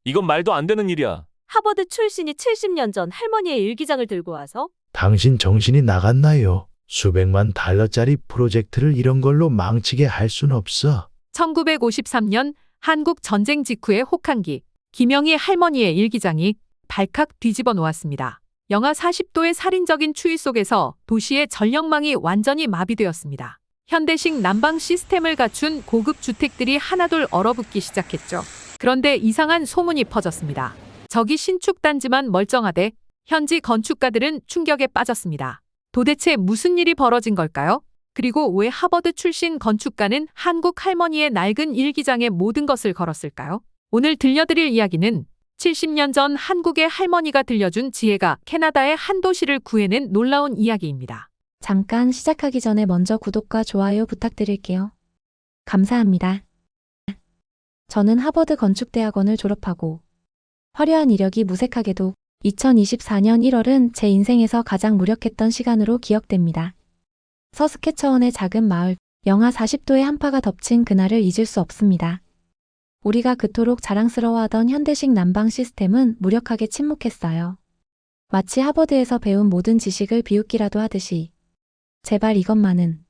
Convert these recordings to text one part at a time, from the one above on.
이건 말도 안 되는 일이야. 하버드 출신이 70년 전 할머니의 일기장을 들고 와서 당신 정신이 나갔나요? 수백만 달러짜리 프로젝트를 이런 걸로 망치게 할 순 없어. 1953년 한국 전쟁 직후의 혹한기, 김영희 할머니의 일기장이 발칵 뒤집어 놓았습니다. 영하 40도의 살인적인 추위 속에서 도시의 전력망이 완전히 마비되었습니다. 현대식 난방 시스템을 갖춘 고급 주택들이 하나둘 얼어붙기 시작했죠. 그런데 이상한 소문이 퍼졌습니다. 저기 신축 단지만 멀쩡하대. 현지 건축가들은 충격에 빠졌습니다. 도대체 무슨 일이 벌어진 걸까요? 그리고 왜 하버드 출신 건축가는 한국 할머니의 낡은 일기장에 모든 것을 걸었을까요? 오늘 들려드릴 이야기는 70년 전 한국의 할머니가 들려준 지혜가 캐나다의 한 도시를 구해낸 놀라운 이야기입니다. 잠깐 시작하기 전에 먼저 구독과 좋아요 부탁드릴게요. 감사합니다. 저는 하버드 건축대학원을 졸업하고 화려한 이력이 무색하게도 2024년 1월은 제 인생에서 가장 무력했던 시간으로 기억됩니다. 서스케처원의 작은 마을, 영하 40도의 한파가 덮친 그날을 잊을 수 없습니다. 우리가 그토록 자랑스러워하던 현대식 난방 시스템은 무력하게 침묵했어요. 마치 하버드에서 배운 모든 지식을 비웃기라도 하듯이. 제발 이것만은.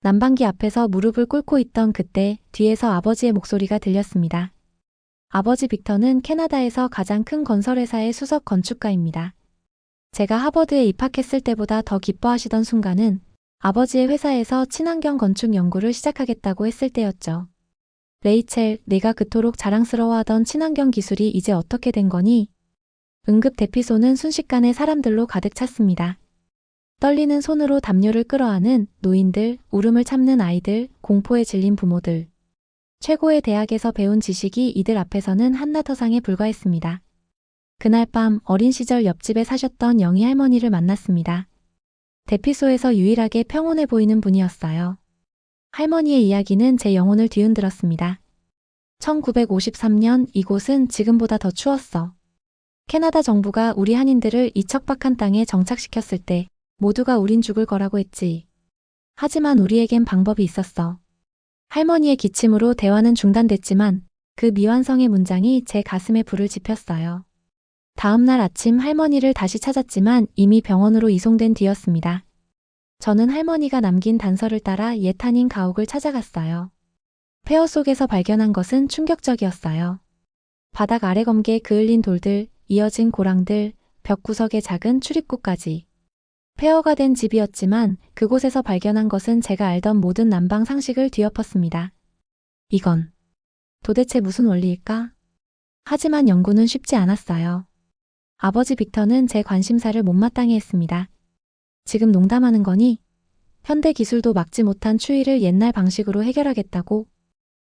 난방기 앞에서 무릎을 꿇고 있던 그때 뒤에서 아버지의 목소리가 들렸습니다. 아버지 빅터는 캐나다에서 가장 큰 건설회사의 수석 건축가입니다. 제가 하버드에 입학했을 때보다 더 기뻐하시던 순간은 아버지의 회사에서 친환경 건축 연구를 시작하겠다고 했을 때였죠. 레이첼, 내가 그토록 자랑스러워하던 친환경 기술이 이제 어떻게 된 거니? 응급 대피소는 순식간에 사람들로 가득 찼습니다. 떨리는 손으로 담요를 끌어안은 노인들, 울음을 참는 아이들, 공포에 질린 부모들. 최고의 대학에서 배운 지식이 이들 앞에서는 한나터상에 불과했습니다. 그날 밤 어린 시절 옆집에 사셨던 영희 할머니를 만났습니다. 대피소에서 유일하게 평온해 보이는 분이었어요. 할머니의 이야기는 제 영혼을 뒤흔들었습니다. 1953년 이곳은 지금보다 더 추웠어. 캐나다 정부가 우리 한인들을 이 척박한 땅에 정착시켰을 때 모두가 우린 죽을 거라고 했지. 하지만 우리에겐 방법이 있었어. 할머니의 기침으로 대화는 중단됐지만 그 미완성의 문장이 제 가슴에 불을 지폈어요. 다음 날 아침 할머니를 다시 찾았지만 이미 병원으로 이송된 뒤였습니다. 저는 할머니가 남긴 단서를 따라 옛 한인 가옥을 찾아갔어요. 폐허 속에서 발견한 것은 충격적이었어요. 바닥 아래 검게 그을린 돌들, 이어진 고랑들, 벽 구석의 작은 출입구까지. 폐허가 된 집이었지만 그곳에서 발견한 것은 제가 알던 모든 난방 상식을 뒤엎었습니다. 이건 도대체 무슨 원리일까? 하지만 연구는 쉽지 않았어요. 아버지 빅터는 제 관심사를 못마땅해 했습니다. 지금 농담하는 거니? 현대 기술도 막지 못한 추위를 옛날 방식으로 해결하겠다고?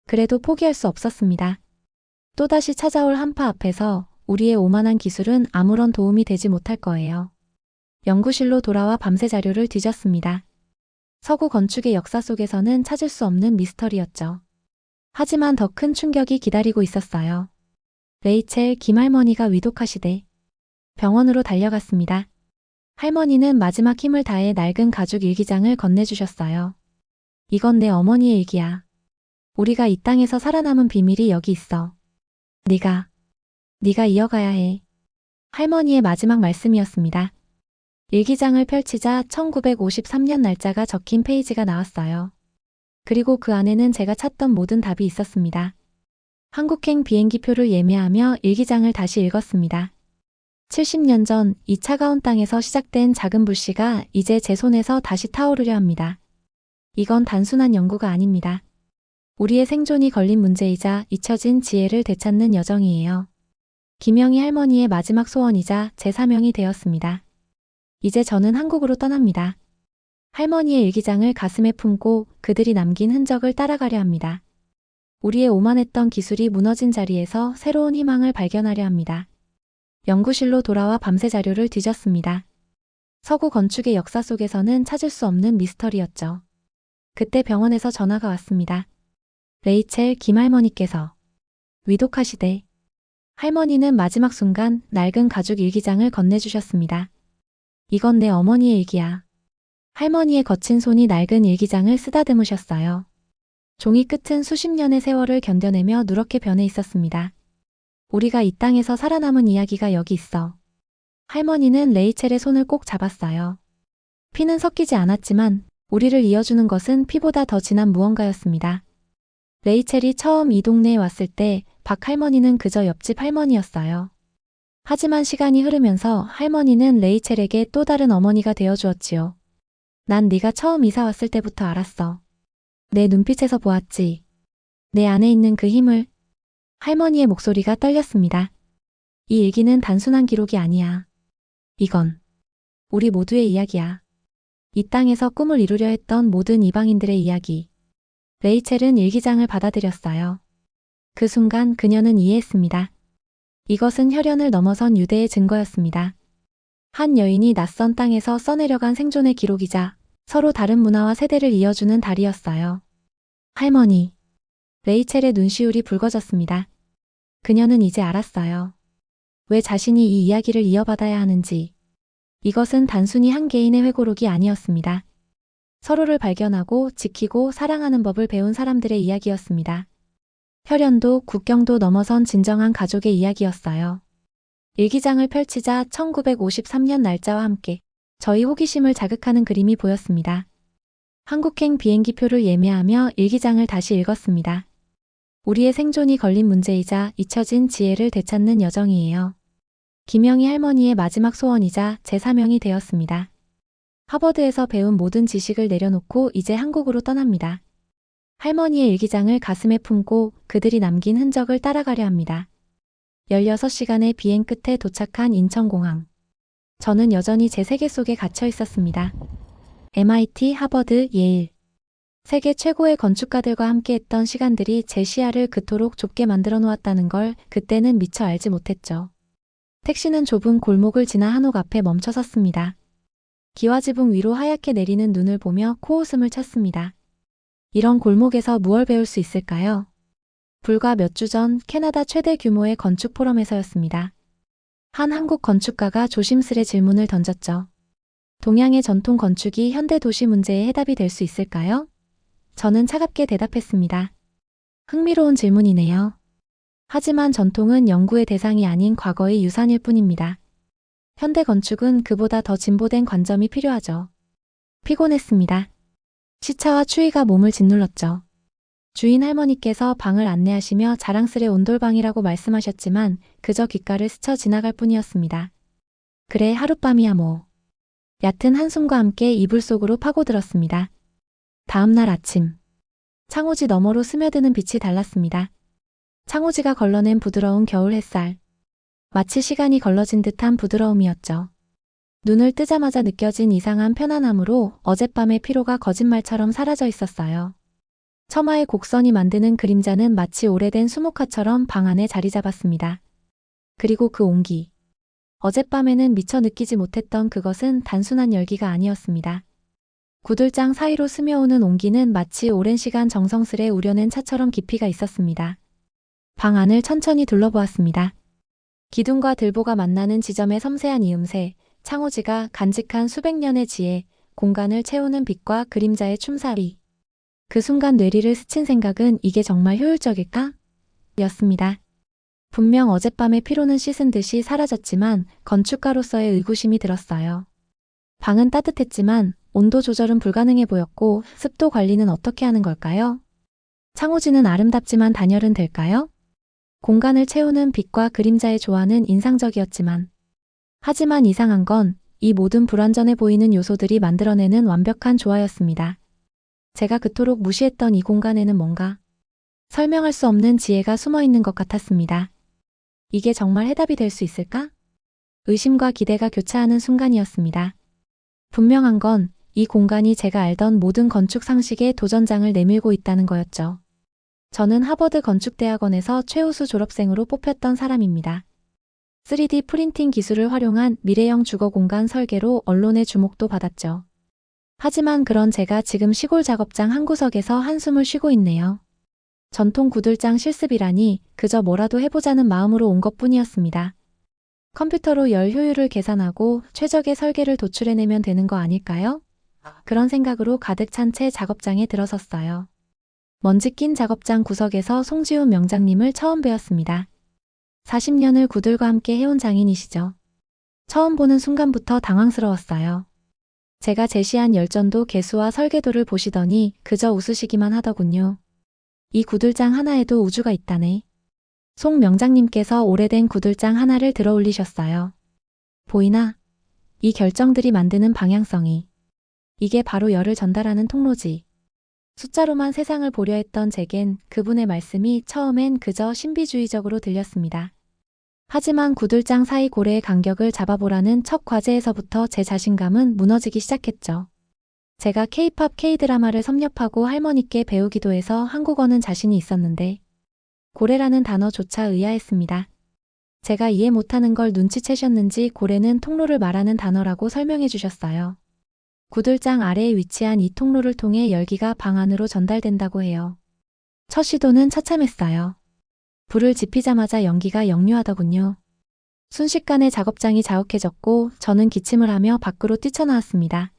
그래도 포기할 수 없었습니다. 또다시 찾아올 한파 앞에서 우리의 오만한 기술은 아무런 도움이 되지 못할 거예요. 연구실로 돌아와 밤새 자료를 뒤졌습니다. 서구 건축의 역사 속에서는 찾을 수 없는 미스터리였죠. 하지만 더 큰 충격이 기다리고 있었어요. 레이첼 김할머니가 위독하시대. 병원으로 달려갔습니다. 할머니는 마지막 힘을 다해 낡은 가죽 일기장을 건네주셨어요. 이건 내 어머니의 일기야. 우리가 이 땅에서 살아남은 비밀이 여기 있어. 네가 이어가야 해. 할머니의 마지막 말씀이었습니다. 일기장을 펼치자 1953년 날짜가 적힌 페이지가 나왔어요. 그리고 그 안에는 제가 찾던 모든 답이 있었습니다. 한국행 비행기표를 예매하며 일기장을 다시 읽었습니다. 70년 전 이 차가운 땅에서 시작된 작은 불씨가 이제 제 손에서 다시 타오르려 합니다. 이건 단순한 연구가 아닙니다. 우리의 생존이 걸린 문제이자 잊혀진 지혜를 되찾는 여정이에요. 김영희 할머니의 마지막 소원이자 제 사명이 되었습니다. 이제 저는 한국으로 떠납니다. 할머니의 일기장을 가슴에 품고 그들이 남긴 흔적을 따라가려 합니다. 우리의 오만했던 기술이 무너진 자리에서 새로운 희망을 발견하려 합니다. 연구실로 돌아와 밤새 자료를 뒤졌습니다. 서구 건축의 역사 속에서는 찾을 수 없는 미스터리였죠. 그때 병원에서 전화가 왔습니다. 레이첼 김할머니께서 위독하시대. 할머니는 마지막 순간 낡은 가죽 일기장을 건네주셨습니다. 이건 내 어머니의 일기야. 할머니의 거친 손이 낡은 일기장을 쓰다듬으셨어요. 종이 끝은 수십 년의 세월을 견뎌내며 누렇게 변해 있었습니다. 우리가 이 땅에서 살아남은 이야기가 여기 있어. 할머니는 레이첼의 손을 꼭 잡았어요. 피는 섞이지 않았지만 우리를 이어주는 것은 피보다 더 진한 무언가였습니다. 레이첼이 처음 이 동네에 왔을 때 박 할머니는 그저 옆집 할머니였어요. 하지만 시간이 흐르면서 할머니는 레이첼에게 또 다른 어머니가 되어주었지요. 난 네가 처음 이사 왔을 때부터 알았어. 내 눈빛에서 보았지. 내 안에 있는 그 힘을. 할머니의 목소리가 떨렸습니다. 이 일기는 단순한 기록이 아니야. 이건 우리 모두의 이야기야. 이 땅에서 꿈을 이루려 했던 모든 이방인들의 이야기. 레이첼은 일기장을 받아들였어요. 그 순간 그녀는 이해했습니다. 이것은 혈연을 넘어선 유대의 증거였습니다. 한 여인이 낯선 땅에서 써내려간 생존의 기록이자 서로 다른 문화와 세대를 이어주는 달이었어요. 할머니. 레이첼의 눈시울이 붉어졌습니다. 그녀는 이제 알았어요. 왜 자신이 이 이야기를 이어받아야 하는지. 이것은 단순히 한 개인의 회고록이 아니었습니다. 서로를 발견하고 지키고 사랑하는 법을 배운 사람들의 이야기였습니다. 혈연도 국경도 넘어선 진정한 가족의 이야기였어요. 일기장을 펼치자 1953년 날짜와 함께 저희 호기심을 자극하는 그림이 보였습니다. 한국행 비행기표를 예매하며 일기장을 다시 읽었습니다. 우리의 생존이 걸린 문제이자 잊혀진 지혜를 되찾는 여정이에요. 김영희 할머니의 마지막 소원이자 제 사명이 되었습니다. 하버드에서 배운 모든 지식을 내려놓고 이제 한국으로 떠납니다. 할머니의 일기장을 가슴에 품고 그들이 남긴 흔적을 따라가려 합니다. 16시간의 비행 끝에 도착한 인천공항. 저는 여전히 제 세계 속에 갇혀 있었습니다. MIT, 하버드, 예일. 세계 최고의 건축가들과 함께했던 시간들이 제 시야를 그토록 좁게 만들어 놓았다는 걸 그때는 미처 알지 못했죠. 택시는 좁은 골목을 지나 한옥 앞에 멈춰 섰습니다. 기와지붕 위로 하얗게 내리는 눈을 보며 코웃음을 쳤습니다. 이런 골목에서 무얼 배울 수 있을까요? 불과 몇 주 전 캐나다 최대 규모의 건축 포럼에서였습니다. 한 한국 건축가가 조심스레 질문을 던졌죠. 동양의 전통 건축이 현대 도시 문제의 해답이 될 수 있을까요? 저는 차갑게 대답했습니다. 흥미로운 질문이네요. 하지만 전통은 연구의 대상이 아닌 과거의 유산일 뿐입니다. 현대 건축은 그보다 더 진보된 관점이 필요하죠. 피곤했습니다. 시차와 추위가 몸을 짓눌렀죠. 주인 할머니께서 방을 안내하시며 자랑스레 온돌방이라고 말씀하셨지만 그저 귓가를 스쳐 지나갈 뿐이었습니다. 그래 하룻밤이야 뭐. 얕은 한숨과 함께 이불 속으로 파고들었습니다. 다음 날 아침. 창호지 너머로 스며드는 빛이 달랐습니다. 창호지가 걸러낸 부드러운 겨울 햇살. 마치 시간이 걸러진 듯한 부드러움이었죠. 눈을 뜨자마자 느껴진 이상한 편안함으로 어젯밤의 피로가 거짓말처럼 사라져 있었어요. 처마의 곡선이 만드는 그림자는 마치 오래된 수묵화처럼 방 안에 자리 잡았습니다. 그리고 그 온기. 어젯밤에는 미처 느끼지 못했던 그것은 단순한 열기가 아니었습니다. 구들장 사이로 스며오는 온기는 마치 오랜 시간 정성스레 우려낸 차처럼 깊이가 있었습니다. 방 안을 천천히 둘러보았습니다. 기둥과 들보가 만나는 지점의 섬세한 이음새, 창호지가 간직한 수백 년의 지혜, 공간을 채우는 빛과 그림자의 춤사위. 그 순간 뇌리를 스친 생각은 이게 정말 효율적일까? 였습니다. 분명 어젯밤의 피로는 씻은 듯이 사라졌지만 건축가로서의 의구심이 들었어요. 방은 따뜻했지만 온도 조절은 불가능해 보였고 습도 관리는 어떻게 하는 걸까요? 창호지는 아름답지만 단열은 될까요? 공간을 채우는 빛과 그림자의 조화는 인상적이었지만 하지만 이상한 건 이 모든 불완전해 보이는 요소들이 만들어내는 완벽한 조화였습니다. 제가 그토록 무시했던 이 공간에는 뭔가 설명할 수 없는 지혜가 숨어 있는 것 같았습니다. 이게 정말 해답이 될 수 있을까? 의심과 기대가 교차하는 순간이었습니다. 분명한 건 이 공간이 제가 알던 모든 건축 상식의 도전장을 내밀고 있다는 거였죠. 저는 하버드 건축대학원에서 최우수 졸업생으로 뽑혔던 사람입니다. 3D 프린팅 기술을 활용한 미래형 주거 공간 설계로 언론의 주목도 받았죠. 하지만 그런 제가 지금 시골 작업장 한 구석에서 한숨을 쉬고 있네요. 전통 구들장 실습이라니 그저 뭐라도 해보자는 마음으로 온 것뿐이었습니다. 컴퓨터로 열 효율을 계산하고 최적의 설계를 도출해내면 되는 거 아닐까요? 그런 생각으로 가득 찬 채 작업장에 들어섰어요. 먼지 낀 작업장 구석에서 송지훈 명장님을 처음 뵈었습니다. 40년을 구들과 함께 해온 장인이시죠. 처음 보는 순간부터 당황스러웠어요. 제가 제시한 열전도 개수와 설계도를 보시더니 그저 웃으시기만 하더군요. 이 구들장 하나에도 우주가 있다네. 송 명장님께서 오래된 구들장 하나를 들어 올리셨어요. 보이나? 이 결정들이 만드는 방향성이. 이게 바로 열을 전달하는 통로지. 숫자로만 세상을 보려 했던 제겐 그분의 말씀이 처음엔 그저 신비주의적으로 들렸습니다. 하지만 구들장 사이 고래의 간격을 잡아보라는 첫 과제에서부터 제 자신감은 무너지기 시작했죠. 제가 K-팝 K-드라마를 섭렵하고 할머니께 배우기도 해서 한국어는 자신이 있었는데 고래라는 단어조차 의아했습니다. 제가 이해 못하는 걸 눈치채셨는지 고래는 통로를 말하는 단어라고 설명해 주셨어요. 구들장 아래에 위치한 이 통로를 통해 열기가 방 안으로 전달된다고 해요. 첫 시도는 처참했어요. 불을 지피자마자 연기가 역류하더군요. 순식간에 작업장이 자욱해졌고 저는 기침을 하며 밖으로 뛰쳐나왔습니다.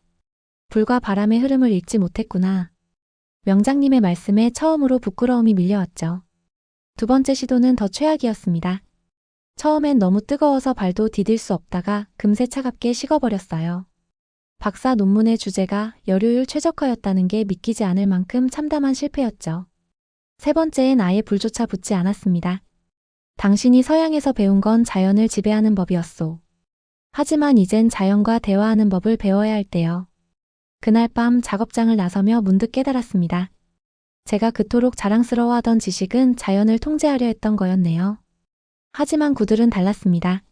불과 바람의 흐름을 읽지 못했구나. 명장님의 말씀에 처음으로 부끄러움이 밀려왔죠. 두 번째 시도는 더 최악이었습니다. 처음엔 너무 뜨거워서 발도 디딜 수 없다가 금세 차갑게 식어버렸어요. 박사 논문의 주제가 열효율 최적화였다는 게 믿기지 않을 만큼 참담한 실패였죠. 세 번째엔 아예 불조차 붙지 않았습니다. 당신이 서양에서 배운 건 자연을 지배하는 법이었소. 하지만 이젠 자연과 대화하는 법을 배워야 할 때요. 그날 밤 작업장을 나서며 문득 깨달았습니다. 제가 그토록 자랑스러워하던 지식은 자연을 통제하려 했던 거였네요. 하지만 구들은 달랐습니다.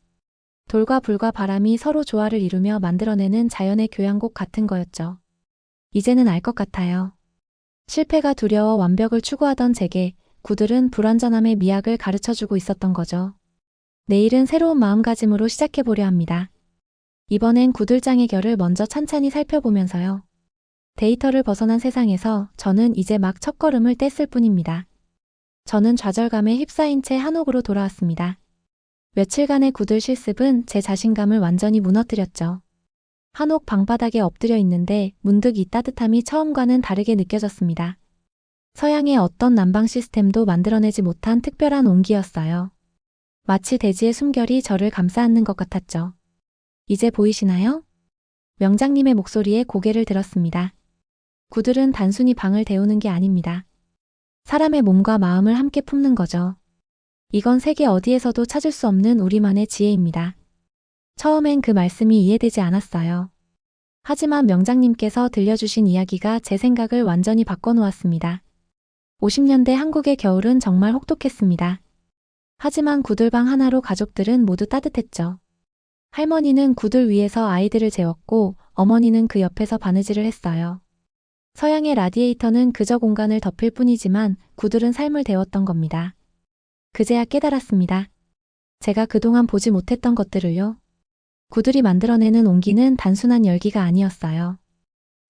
돌과 불과 바람이 서로 조화를 이루며 만들어내는 자연의 교향곡 같은 거였죠. 이제는 알 것 같아요. 실패가 두려워 완벽을 추구하던 제게 구들은 불완전함의 미학을 가르쳐주고 있었던 거죠. 내일은 새로운 마음가짐으로 시작해보려 합니다. 이번엔 구들장의 결을 먼저 찬찬히 살펴보면서요. 데이터를 벗어난 세상에서 저는 이제 막 첫걸음을 뗐을 뿐입니다. 저는 좌절감에 휩싸인 채 한옥으로 돌아왔습니다. 며칠간의 구들 실습은 제 자신감을 완전히 무너뜨렸죠. 한옥 방바닥에 엎드려 있는데 문득 이 따뜻함이 처음과는 다르게 느껴졌습니다. 서양의 어떤 난방 시스템도 만들어내지 못한 특별한 온기였어요. 마치 대지의 숨결이 저를 감싸 안는 것 같았죠. 이제 보이시나요? 명장님의 목소리에 고개를 들었습니다. 구들은 단순히 방을 데우는 게 아닙니다. 사람의 몸과 마음을 함께 품는 거죠. 이건 세계 어디에서도 찾을 수 없는 우리만의 지혜입니다. 처음엔 그 말씀이 이해되지 않았어요. 하지만 명장님께서 들려주신 이야기가 제 생각을 완전히 바꿔놓았습니다. 50년대 한국의 겨울은 정말 혹독했습니다. 하지만 구들방 하나로 가족들은 모두 따뜻했죠. 할머니는 구들 위에서 아이들을 재웠고 어머니는 그 옆에서 바느질을 했어요. 서양의 라디에이터는 그저 공간을 덮일 뿐이지만 구들은 삶을 데웠던 겁니다. 그제야 깨달았습니다. 제가 그동안 보지 못했던 것들을요. 구들이 만들어내는 온기는 단순한 열기가 아니었어요.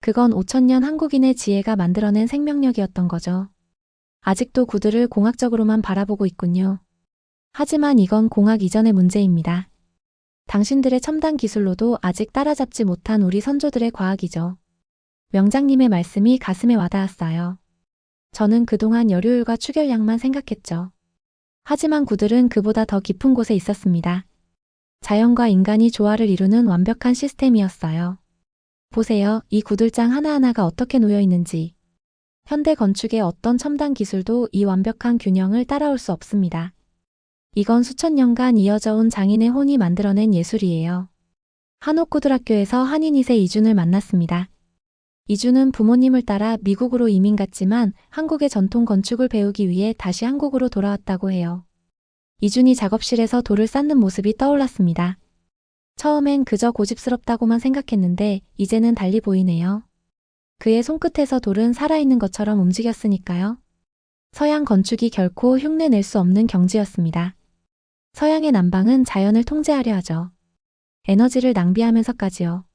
그건 5000년 한국인의 지혜가 만들어낸 생명력이었던 거죠. 아직도 구들을 공학적으로만 바라보고 있군요. 하지만 이건 공학 이전의 문제입니다. 당신들의 첨단 기술로도 아직 따라잡지 못한 우리 선조들의 과학이죠. 명장님의 말씀이 가슴에 와닿았어요. 저는 그동안 열효율과 추결량만 생각했죠. 하지만 구들은 그보다 더 깊은 곳에 있었습니다. 자연과 인간이 조화를 이루는 완벽한 시스템이었어요. 보세요, 이 구들장 하나하나가 어떻게 놓여 있는지. 현대 건축의 어떤 첨단 기술도 이 완벽한 균형을 따라올 수 없습니다. 이건 수천 년간 이어져 온 장인의 혼이 만들어낸 예술이에요. 한옥고등학교에서 한인 2세 이준을 만났습니다. 이준은 부모님을 따라 미국으로 이민 갔지만 한국의 전통 건축을 배우기 위해 다시 한국으로 돌아왔다고 해요. 이준이 작업실에서 돌을 쌓는 모습이 떠올랐습니다. 처음엔 그저 고집스럽다고만 생각했는데 이제는 달리 보이네요. 그의 손끝에서 돌은 살아있는 것처럼 움직였으니까요. 서양 건축이 결코 흉내낼 수 없는 경지였습니다. 서양의 난방은 자연을 통제하려 하죠. 에너지를 낭비하면서까지요.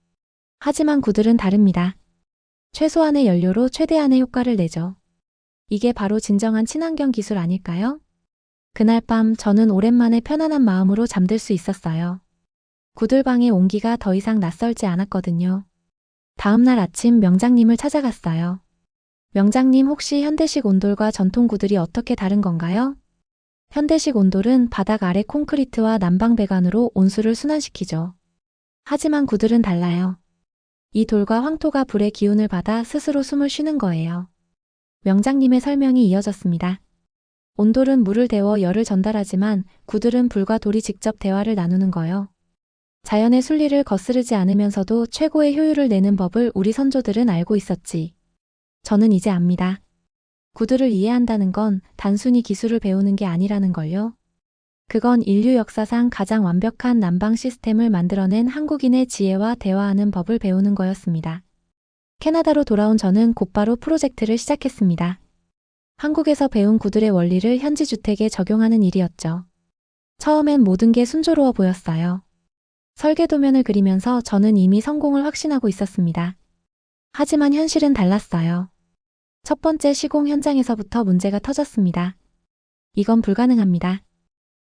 하지만 구들은 다릅니다. 최소한의 연료로 최대한의 효과를 내죠. 이게 바로 진정한 친환경 기술 아닐까요? 그날 밤 저는 오랜만에 편안한 마음으로 잠들 수 있었어요. 구들방의 온기가 더 이상 낯설지 않았거든요. 다음날 아침 명장님을 찾아갔어요. 명장님 혹시 현대식 온돌과 전통 구들이 어떻게 다른 건가요? 현대식 온돌은 바닥 아래 콘크리트와 난방 배관으로 온수를 순환시키죠. 하지만 구들은 달라요. 이 돌과 황토가 불의 기운을 받아 스스로 숨을 쉬는 거예요. 명장님의 설명이 이어졌습니다. 온돌은 물을 데워 열을 전달하지만 구들은 불과 돌이 직접 대화를 나누는 거요. 자연의 순리를 거스르지 않으면서도 최고의 효율을 내는 법을 우리 선조들은 알고 있었지. 저는 이제 압니다. 구들을 이해한다는 건 단순히 기술을 배우는 게 아니라는 걸요. 그건 인류 역사상 가장 완벽한 난방 시스템을 만들어낸 한국인의 지혜와 대화하는 법을 배우는 거였습니다. 캐나다로 돌아온 저는 곧바로 프로젝트를 시작했습니다. 한국에서 배운 구들의 원리를 현지 주택에 적용하는 일이었죠. 처음엔 모든 게 순조로워 보였어요. 설계 도면을 그리면서 저는 이미 성공을 확신하고 있었습니다. 하지만 현실은 달랐어요. 첫 번째 시공 현장에서부터 문제가 터졌습니다. 이건 불가능합니다.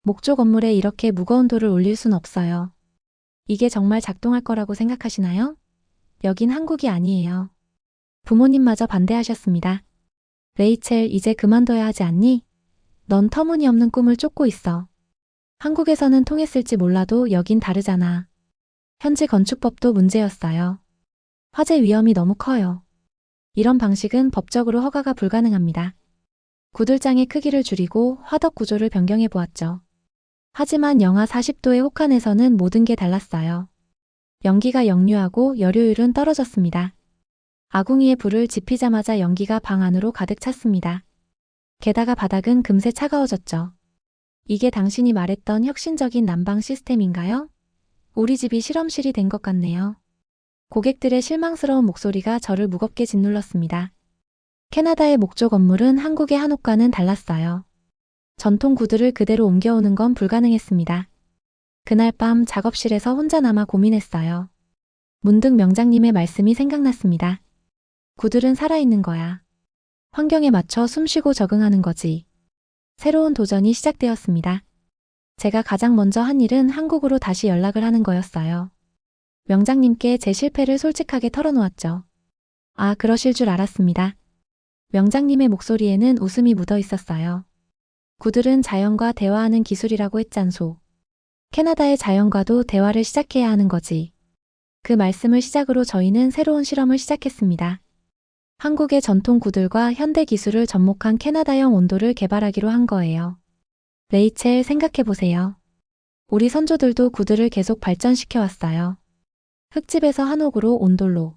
목조 건물에 이렇게 무거운 돌을 올릴 순 없어요. 이게 정말 작동할 거라고 생각하시나요? 여긴 한국이 아니에요. 부모님마저 반대하셨습니다. 레이첼, 이제 그만둬야 하지 않니? 넌 터무니없는 꿈을 쫓고 있어. 한국에서는 통했을지 몰라도 여긴 다르잖아. 현지 건축법도 문제였어요. 화재 위험이 너무 커요. 이런 방식은 법적으로 허가가 불가능합니다. 구들장의 크기를 줄이고 화덕 구조를 변경해 보았죠. 하지만 영하 40도의 혹한에서는 모든 게 달랐어요. 연기가 역류하고 열효율은 떨어졌습니다. 아궁이에 불을 지피자마자 연기가 방 안으로 가득 찼습니다. 게다가 바닥은 금세 차가워졌죠. 이게 당신이 말했던 혁신적인 난방 시스템인가요? 우리 집이 실험실이 된 것 같네요. 고객들의 실망스러운 목소리가 저를 무겁게 짓눌렀습니다. 캐나다의 목조 건물은 한국의 한옥과는 달랐어요. 전통 구들을 그대로 옮겨오는 건 불가능했습니다. 그날 밤 작업실에서 혼자 남아 고민했어요. 문득 명장님의 말씀이 생각났습니다. 구들은 살아있는 거야. 환경에 맞춰 숨쉬고 적응하는 거지. 새로운 도전이 시작되었습니다. 제가 가장 먼저 한 일은 한국으로 다시 연락을 하는 거였어요. 명장님께 제 실패를 솔직하게 털어놓았죠. 아, 그러실 줄 알았습니다. 명장님의 목소리에는 웃음이 묻어 있었어요. 구들은 자연과 대화하는 기술이라고 했잖소. 캐나다의 자연과도 대화를 시작해야 하는 거지. 그 말씀을 시작으로 저희는 새로운 실험을 시작했습니다. 한국의 전통 구들과 현대 기술을 접목한 캐나다형 온돌을 개발하기로 한 거예요. 레이첼, 생각해보세요. 우리 선조들도 구들을 계속 발전시켜 왔어요. 흙집에서 한옥으로 온돌로.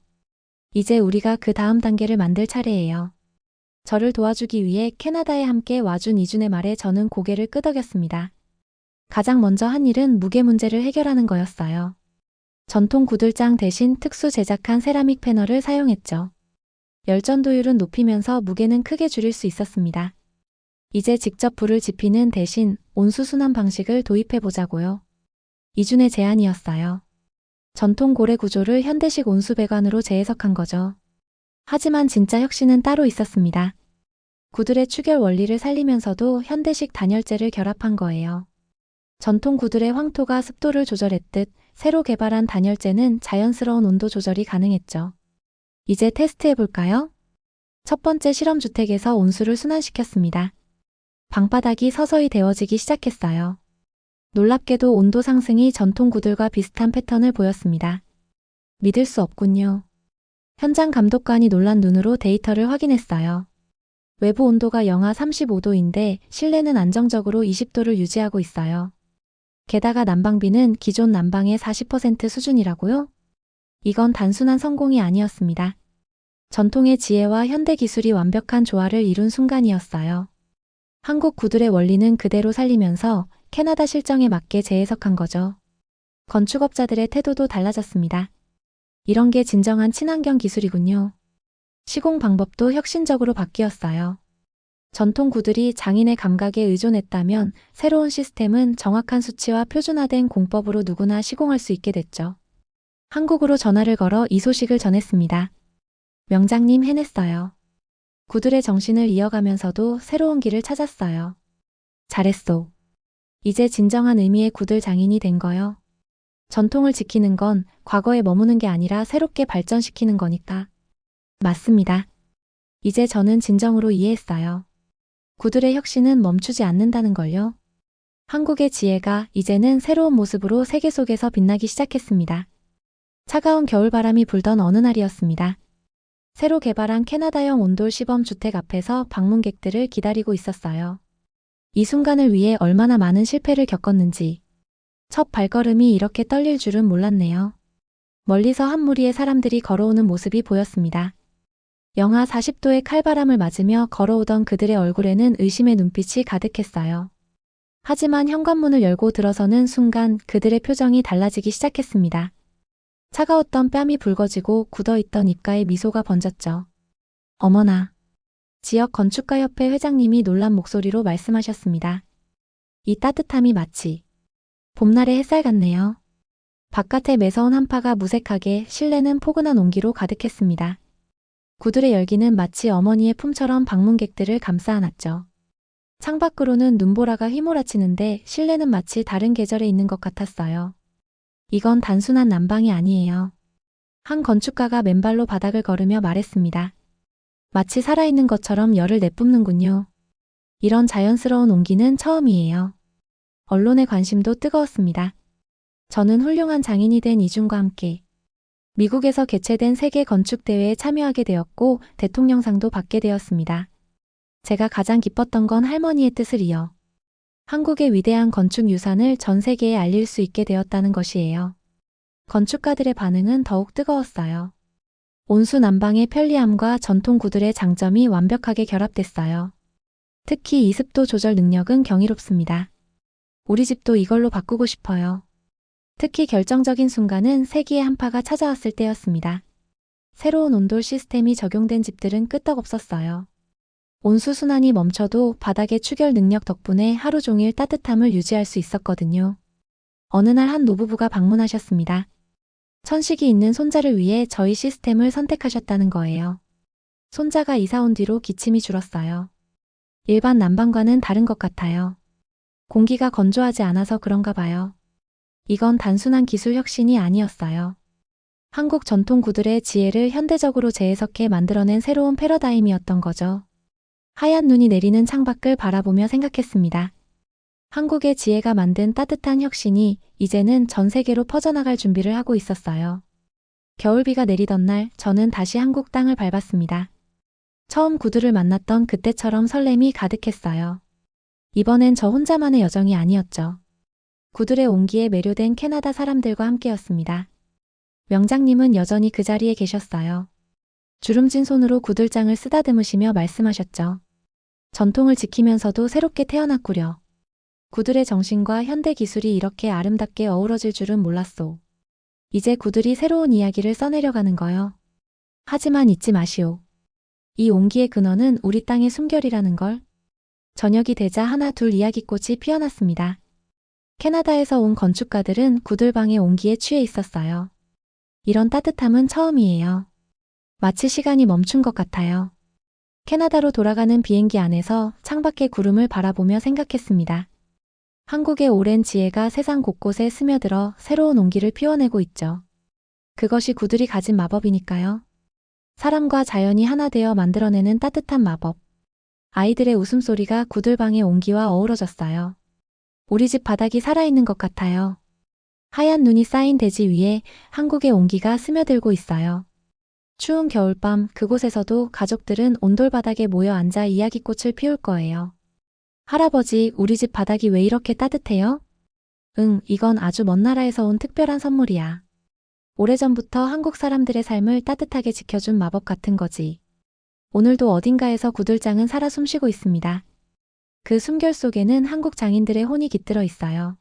이제 우리가 그 다음 단계를 만들 차례예요. 저를 도와주기 위해 캐나다에 함께 와준 이준의 말에 저는 고개를 끄덕였습니다. 가장 먼저 한 일은 무게 문제를 해결하는 거였어요. 전통 구들장 대신 특수 제작한 세라믹 패널을 사용했죠. 열전도율은 높이면서 무게는 크게 줄일 수 있었습니다. 이제 직접 불을 지피는 대신 온수 순환 방식을 도입해 보자고요. 이준의 제안이었어요. 전통 고래 구조를 현대식 온수 배관으로 재해석한 거죠. 하지만 진짜 혁신은 따로 있었습니다. 구들의 추결 원리를 살리면서도 현대식 단열재를 결합한 거예요. 전통 구들의 황토가 습도를 조절했듯 새로 개발한 단열재는 자연스러운 온도 조절이 가능했죠. 이제 테스트해 볼까요? 첫 번째 실험 주택에서 온수를 순환시켰습니다. 방바닥이 서서히 데워지기 시작했어요. 놀랍게도 온도 상승이 전통 구들과 비슷한 패턴을 보였습니다. 믿을 수 없군요. 현장 감독관이 놀란 눈으로 데이터를 확인했어요. 외부 온도가 영하 35도인데 실내는 안정적으로 20도를 유지하고 있어요. 게다가 난방비는 기존 난방의 40% 수준이라고요? 이건 단순한 성공이 아니었습니다. 전통의 지혜와 현대 기술이 완벽한 조화를 이룬 순간이었어요. 한국 구들의 원리는 그대로 살리면서 캐나다 실정에 맞게 재해석한 거죠. 건축업자들의 태도도 달라졌습니다. 이런 게 진정한 친환경 기술이군요. 시공 방법도 혁신적으로 바뀌었어요. 전통 구들이 장인의 감각에 의존했다면 새로운 시스템은 정확한 수치와 표준화된 공법으로 누구나 시공할 수 있게 됐죠. 한국으로 전화를 걸어 이 소식을 전했습니다. 명장님, 해냈어요. 구들의 정신을 이어가면서도 새로운 길을 찾았어요. 잘했소. 이제 진정한 의미의 구들 장인이 된 거요. 전통을 지키는 건 과거에 머무는 게 아니라 새롭게 발전시키는 거니까. 맞습니다. 이제 저는 진정으로 이해했어요. 구들의 혁신은 멈추지 않는다는 걸요. 한국의 지혜가 이제는 새로운 모습으로 세계 속에서 빛나기 시작했습니다. 차가운 겨울바람이 불던 어느 날이었습니다. 새로 개발한 캐나다형 온돌 시범 주택 앞에서 방문객들을 기다리고 있었어요. 이 순간을 위해 얼마나 많은 실패를 겪었는지 첫 발걸음이 이렇게 떨릴 줄은 몰랐네요. 멀리서 한 무리의 사람들이 걸어오는 모습이 보였습니다. 영하 40도의 칼바람을 맞으며 걸어오던 그들의 얼굴에는 의심의 눈빛이 가득했어요. 하지만 현관문을 열고 들어서는 순간 그들의 표정이 달라지기 시작했습니다. 차가웠던 뺨이 붉어지고 굳어있던 입가에 미소가 번졌죠. 어머나. 지역 건축가협회 회장님이 놀란 목소리로 말씀하셨습니다. 이 따뜻함이 마치 봄날의 햇살 같네요. 바깥의 매서운 한파가 무색하게 실내는 포근한 온기로 가득했습니다. 구들의 열기는 마치 어머니의 품처럼 방문객들을 감싸 안았죠. 창밖으로는 눈보라가 휘몰아치는데 실내는 마치 다른 계절에 있는 것 같았어요. 이건 단순한 난방이 아니에요. 한 건축가가 맨발로 바닥을 걸으며 말했습니다. 마치 살아있는 것처럼 열을 내뿜는군요. 이런 자연스러운 온기는 처음이에요. 언론의 관심도 뜨거웠습니다. 저는 훌륭한 장인이 된 이준과 함께 미국에서 개최된 세계 건축대회에 참여하게 되었고 대통령상도 받게 되었습니다. 제가 가장 기뻤던 건 할머니의 뜻을 이어 한국의 위대한 건축 유산을 전 세계에 알릴 수 있게 되었다는 것이에요. 건축가들의 반응은 더욱 뜨거웠어요. 온수 난방의 편리함과 전통 구들의 장점이 완벽하게 결합됐어요. 특히 이 습도 조절 능력은 경이롭습니다. 우리 집도 이걸로 바꾸고 싶어요. 특히 결정적인 순간은 세기의 한파가 찾아왔을 때였습니다. 새로운 온돌 시스템이 적용된 집들은 끄떡없었어요. 온수 순환이 멈춰도 바닥의 추결 능력 덕분에 하루 종일 따뜻함을 유지할 수 있었거든요. 어느 날 한 노부부가 방문하셨습니다. 천식이 있는 손자를 위해 저희 시스템을 선택하셨다는 거예요. 손자가 이사 온 뒤로 기침이 줄었어요. 일반 난방과는 다른 것 같아요. 공기가 건조하지 않아서 그런가 봐요. 이건 단순한 기술 혁신이 아니었어요. 한국 전통 구들의 지혜를 현대적으로 재해석해 만들어낸 새로운 패러다임이었던 거죠. 하얀 눈이 내리는 창밖을 바라보며 생각했습니다. 한국의 지혜가 만든 따뜻한 혁신이 이제는 전 세계로 퍼져나갈 준비를 하고 있었어요. 겨울비가 내리던 날 저는 다시 한국 땅을 밟았습니다. 처음 구들을 만났던 그때처럼 설렘이 가득했어요. 이번엔 저 혼자만의 여정이 아니었죠. 구들의 온기에 매료된 캐나다 사람들과 함께였습니다. 명장님은 여전히 그 자리에 계셨어요. 주름진 손으로 구들장을 쓰다듬으시며 말씀하셨죠. 전통을 지키면서도 새롭게 태어났구려. 구들의 정신과 현대 기술이 이렇게 아름답게 어우러질 줄은 몰랐소. 이제 구들이 새로운 이야기를 써내려가는 거요. 하지만 잊지 마시오. 이 온기의 근원은 우리 땅의 숨결이라는 걸. 저녁이 되자 하나 둘 이야기꽃이 피어났습니다. 캐나다에서 온 건축가들은 구들방의 온기에 취해 있었어요. 이런 따뜻함은 처음이에요. 마치 시간이 멈춘 것 같아요. 캐나다로 돌아가는 비행기 안에서 창밖의 구름을 바라보며 생각했습니다. 한국의 오랜 지혜가 세상 곳곳에 스며들어 새로운 온기를 피워내고 있죠. 그것이 구들이 가진 마법이니까요. 사람과 자연이 하나 되어 만들어내는 따뜻한 마법. 아이들의 웃음소리가 구들방의 온기와 어우러졌어요. 우리 집 바닥이 살아있는 것 같아요. 하얀 눈이 쌓인 대지 위에 한국의 온기가 스며들고 있어요. 추운 겨울밤 그곳에서도 가족들은 온돌바닥에 모여 앉아 이야기꽃을 피울 거예요. 할아버지, 우리 집 바닥이 왜 이렇게 따뜻해요? 응, 이건 아주 먼 나라에서 온 특별한 선물이야. 오래전부터 한국 사람들의 삶을 따뜻하게 지켜준 마법 같은 거지. 오늘도 어딘가에서 구들장은 살아 숨쉬고 있습니다. 그 숨결 속에는 한국 장인들의 혼이 깃들어 있어요.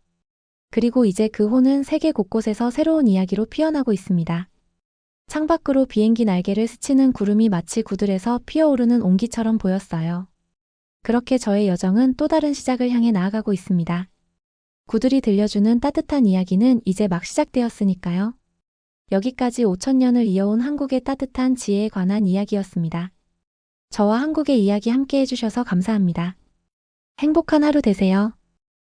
그리고 이제 그 혼은 세계 곳곳에서 새로운 이야기로 피어나고 있습니다. 창밖으로 비행기 날개를 스치는 구름이 마치 구들에서 피어오르는 온기처럼 보였어요. 그렇게 저의 여정은 또 다른 시작을 향해 나아가고 있습니다. 구들이 들려주는 따뜻한 이야기는 이제 막 시작되었으니까요. 여기까지 5,000년을 이어온 한국의 따뜻한 지혜에 관한 이야기였습니다. 저와 한국의 이야기 함께 해주셔서 감사합니다. 행복한 하루 되세요.